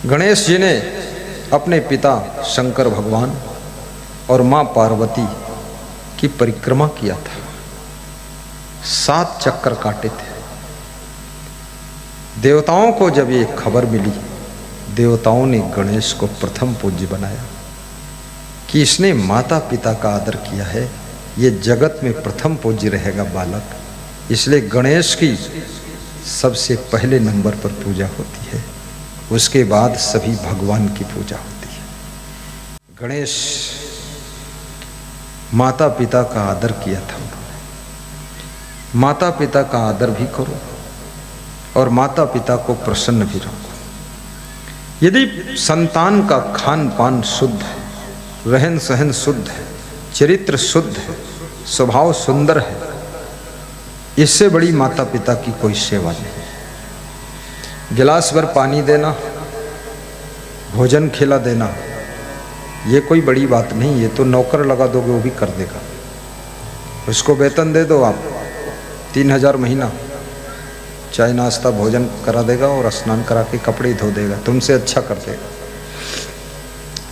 गणेश जी ने अपने पिता शंकर भगवान और माँ पार्वती की परिक्रमा किया था। 7 चक्कर काटे थे। देवताओं को जब ये खबर मिली, देवताओं ने गणेश को प्रथम पूज्य बनाया कि इसने माता पिता का आदर किया है, ये जगत में प्रथम पूज्य रहेगा बालक। इसलिए गणेश की सबसे पहले नंबर पर पूजा होती है, उसके बाद सभी भगवान की पूजा होती है। गणेश माता पिता का आदर किया था उन्होंने। माता पिता का आदर भी करो और माता पिता को प्रसन्न भी रखो। यदि संतान का खान पान शुद्ध है, रहन सहन शुद्ध है, चरित्र शुद्ध है, स्वभाव सुंदर है, इससे बड़ी माता पिता की कोई सेवा नहीं। गिलास भर पानी देना, भोजन खिला देना, ये कोई बड़ी बात नहीं। ये तो नौकर लगा दोगे वो भी कर देगा। उसको वेतन दे दो आप 3000 महीना, चाय नाश्ता भोजन करा देगा और स्नान करा के कपड़े धो देगा, तुमसे अच्छा कर देगा।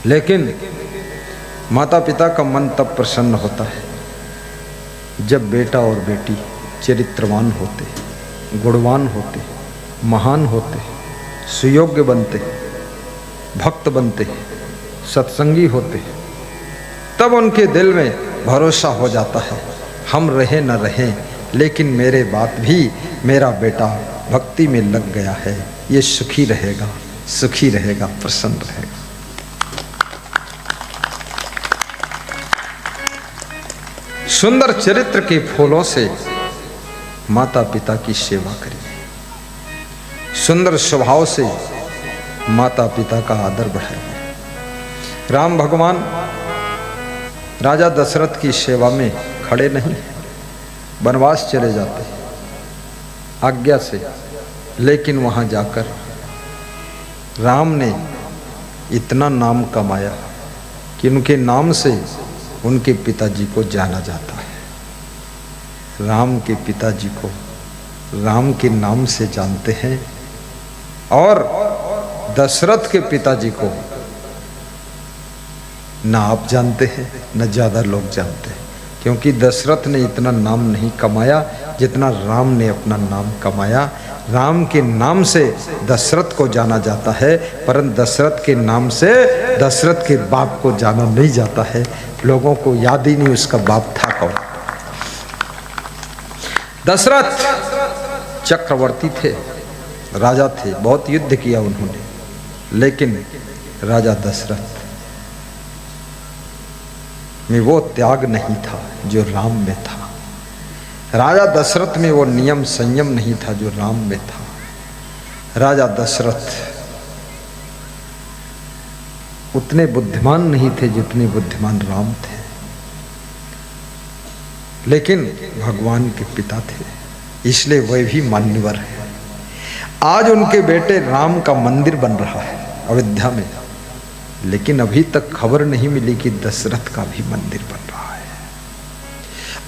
लेकिन माता पिता का मन तब प्रसन्न होता है जब बेटा और बेटी चरित्रवान होते, गुणवान होते, महान होते, सुयोग्य बनते, भक्त बनते, सत्संगी होते। तब उनके दिल में भरोसा हो जाता है, हम रहे न रहे लेकिन मेरे बात भी मेरा बेटा भक्ति में लग गया है, ये सुखी रहेगा, सुखी रहेगा, प्रसन्न रहेगा। सुंदर चरित्र के फूलों से माता पिता की सेवा करिए। सुंदर स्वभाव से माता पिता का आदर बढ़ाइए। राम भगवान राजा दशरथ की सेवा में खड़े नहीं, वनवास चले जाते आज्ञा से, लेकिन वहाँ जाकर राम ने इतना नाम कमाया कि उनके नाम से उनके पिताजी को जाना जाता है। राम के पिताजी को राम के नाम से जानते हैं और दशरथ के पिताजी को ना आप जानते हैं न ज़्यादा लोग जानते हैं, क्योंकि दशरथ ने इतना नाम नहीं कमाया जितना राम ने अपना नाम कमाया। राम के नाम से दशरथ को जाना जाता है, परंतु दशरथ के नाम से दशरथ के बाप को जाना नहीं जाता है। लोगों को याद ही नहीं उसका बाप था कौन। दशरथ चक्रवर्ती थे, राजा थे, बहुत युद्ध किया उन्होंने, लेकिन राजा दशरथ में वो त्याग नहीं था जो राम में था। राजा दशरथ में वो नियम संयम नहीं था जो राम में था। राजा दशरथ उतने बुद्धिमान नहीं थे जितने बुद्धिमान राम थे, लेकिन भगवान के पिता थे, इसलिए वह भी मान्यवर है। आज उनके बेटे राम का मंदिर बन रहा है अयोध्या में, लेकिन अभी तक खबर नहीं मिली कि दशरथ का भी मंदिर बन रहा है।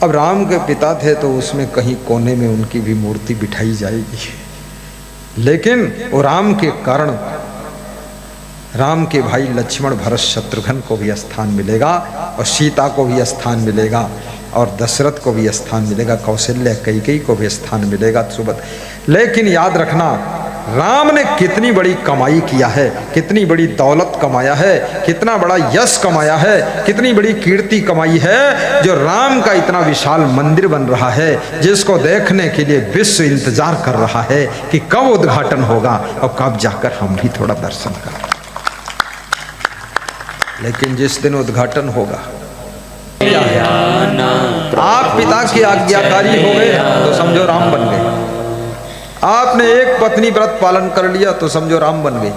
अब राम के पिता थे तो उसमें कहीं कोने में उनकी भी मूर्ति बिठाई जाएगी, लेकिन वो राम के कारण राम के भाई लक्ष्मण भरत शत्रुघ्न को भी स्थान मिलेगा और सीता को भी स्थान मिलेगा और दशरथ को भी स्थान मिलेगा, कौशल्या कैकेयी को भी स्थान मिलेगा, सुबह। लेकिन याद रखना, राम ने कितनी बड़ी कमाई किया है, कितनी बड़ी दौलत कमाया है, कितना बड़ा यश कमाया है, कितनी बड़ी कीर्ति कमाई है, जो राम का इतना विशाल मंदिर बन रहा है, जिसको देखने के लिए विश्व इंतजार कर रहा है कि कब उद्घाटन होगा और कब जाकर हम भी थोड़ा दर्शन करें। लेकिन जिस दिन उद्घाटन होगा, आप पिता की आज्ञाकारी हो गए तो समझो राम बन गए। आपने एक पत्नी व्रत पालन कर लिया तो समझो राम बन गए।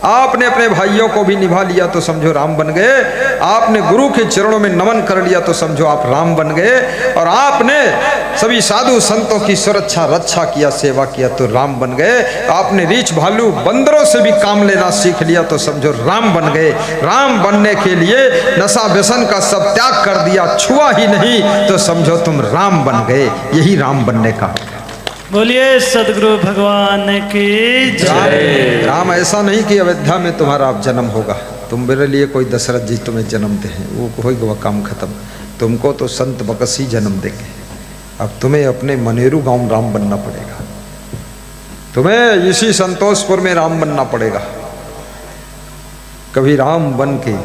आपने अपने भाइयों को भी निभा लिया तो समझो राम बन गए। आपने गुरु के चरणों में नमन कर लिया तो समझो आप राम बन गए। और आपने सभी साधु संतों की सुरक्षा रक्षा किया, सेवा किया तो राम बन गए। आपने रीछ भालू बंदरों से भी काम लेना सीख लिया तो समझो राम बन गए। राम बनने के लिए नशा व्यसन का सब त्याग कर दिया, छुआ ही नहीं तो समझो तुम राम बन गए। यही राम बनने का बोलिए सदगुरु भगवान की जय। राम ऐसा नहीं कि अयोध्या में तुम्हारा अब जन्म होगा, तुम मेरे लिए कोई दशरथ जी तुम्हें जन्म दे हैं, वो कोई वह काम खत्म। तुमको तो संत बकसी जन्म देंगे। अब तुम्हें अपने मनेरू गांव राम बनना पड़ेगा, तुम्हें इसी संतोषपुर में राम बनना पड़ेगा। कभी राम बन के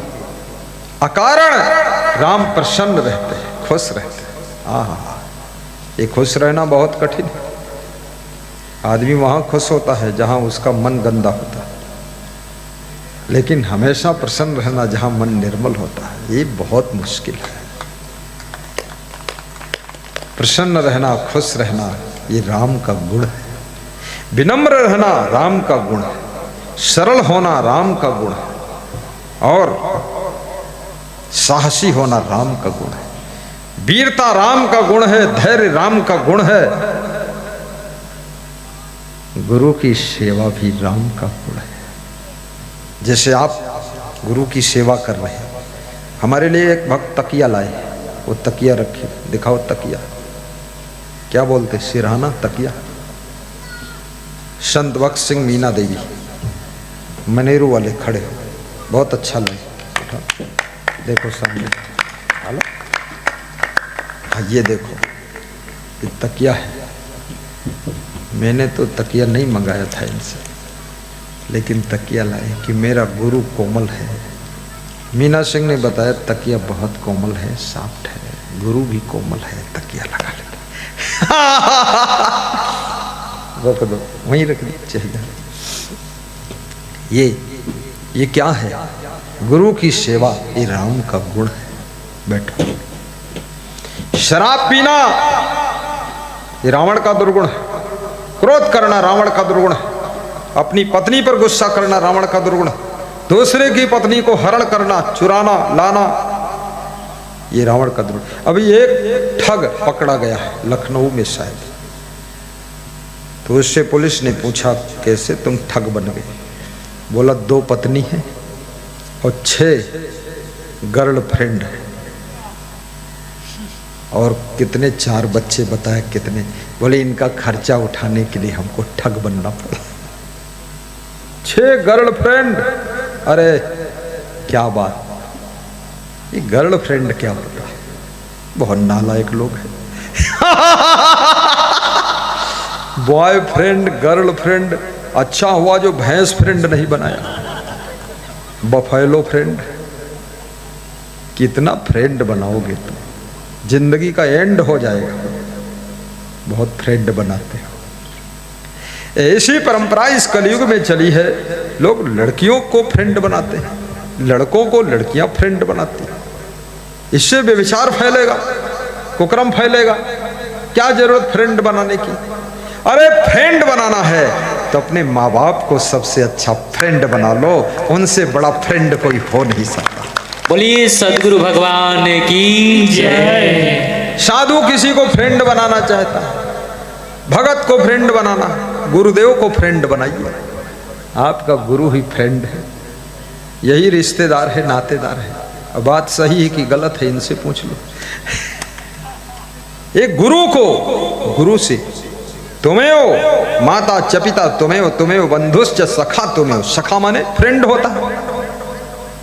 अकारण राम प्रसन्न रहते हैं, खुश रहते हैं। आहा, ये खुश रहना बहुत कठिन है। आदमी वहाँ खुश होता है जहाँ उसका मन गंदा होता है, लेकिन हमेशा प्रसन्न रहना जहाँ मन निर्मल होता है, ये बहुत मुश्किल है। प्रसन्न रहना, खुश रहना, ये राम का गुण है। विनम्र रहना राम का गुण है, सरल होना राम का गुण है, और साहसी होना राम का गुण है। वीरता राम का गुण है, धैर्य राम का गुण है। गुरु की सेवा भी राम का गुण है। जैसे आप गुरु की सेवा कर रहे हैं, हमारे लिए एक भक्त तकिया लाए, वो तकिया रखे, दिखाओ तकिया, क्या बोलते, सिरहाना तकिया। संत भक्त सिंह मीना देवी मनेरू वाले खड़े हो, बहुत अच्छा लगे। देखो सामने, हेलो, हाँ ये देखो, ये तकिया है। मैंने तो तकिया नहीं मंगाया था इनसे, लेकिन तकिया लाए कि मेरा गुरु कोमल है। मीना सिंह ने बताया तकिया बहुत कोमल है, सॉफ्ट है, गुरु भी कोमल है, तकिया लगा लेते। रख दो, वहीं रख दो, चाहिए। ये क्या है? गुरु की सेवा, ये राम का गुण है। बैठो। शराब पीना ये रावण का दुर्गुण है, क्रोध करना रावण का दुर्गुण है, अपनी पत्नी पर गुस्सा करना रावण का दुर्गुण है, दूसरे की पत्नी को हरण करना, चुराना, लाना, ये रावण का दुर्गुण। अभी एक ठग पकड़ा गया है लखनऊ में शायद, तो उससे पुलिस ने पूछा कैसे तुम ठग बन गए? बोला 2 पत्नी है और 6 गर्लफ्रेंड है, और कितने 4 बच्चे, बताया कितने? बोले इनका खर्चा उठाने के लिए हमको ठग बनना पड़ा। 6 गर्लफ्रेंड, अरे क्या बात, ये गर्लफ्रेंड क्या होता है? बहुत नालायक लोग हैं। बॉयफ्रेंड, गर्लफ्रेंड, अच्छा हुआ जो भैंस फ्रेंड नहीं बनाया, बफेलो फ्रेंड। कितना फ्रेंड बनाओगे तुम, जिंदगी का एंड हो जाएगा। बहुत फ्रेंड बनाते हो। ऐसी परंपरा इस कलयुग में चली है, लोग लड़कियों को फ्रेंड बनाते हैं, लड़कों को लड़कियां फ्रेंड बनाती हैं। इससे व्यभिचार फैलेगा, कुकर्म फैलेगा। क्या जरूरत फ्रेंड बनाने की? अरे फ्रेंड बनाना है तो अपने माँ बाप को सबसे अच्छा फ्रेंड बना लो, उनसे बड़ा फ्रेंड कोई हो नहीं सकता। बोलिए सदगुरु भगवान की जय। साधु किसी को फ्रेंड बनाना चाहता है, भगत को फ्रेंड बनाना, गुरुदेव को फ्रेंड बनाइए। आपका गुरु ही फ्रेंड है, यही रिश्तेदार है, नातेदार है। अब बात सही है कि गलत है, इनसे पूछ लो। एक गुरु को, गुरु से तुम्हें हो माता च पिता, तुम्हें हो बंधुश्च सखा, तुम्हें हो, सखा माने फ्रेंड होता है।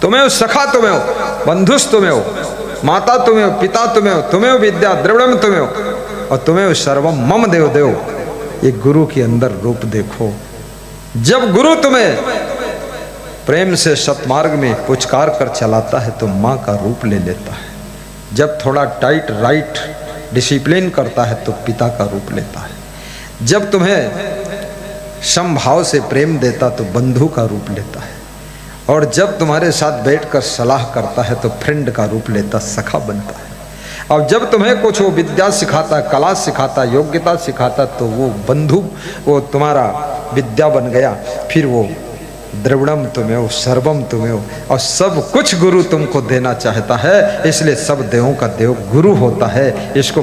तुम्हें हो सखा, तुम्हें हो बंधुस, तुम्हें हो माता, तुम्हें हो पिता, तुम्हें हो विद्या द्रविड़म, तुम्हें हो, और तुम्हें हो सर्वम मम देव देव। ये गुरु के अंदर रूप देखो। जब गुरु तुम्हें प्रेम से सतमार्ग में पुचकार कर चलाता है तो माँ का रूप ले लेता है। जब थोड़ा टाइट राइट डिसिप्लिन करता है तो पिता का रूप लेता है। जब तुम्हें समभाव से प्रेम देता तो बंधु का रूप लेता है, और जब तुम्हारे साथ बैठकर सलाह करता है तो फ्रेंड का रूप लेता, सखा बनता है। और जब तुम्हें कुछ वो विद्या सिखाता, कला सिखाता, योग्यता सिखाता, तो वो बंधु, वो तुम्हारा विद्या बन गया। फिर वो द्रविड़म तुम्हें हो, सर्वम तुम्हें हो, और सब कुछ गुरु तुमको देना चाहता है। इसलिए सब देवों का देव गुरु होता है। इसको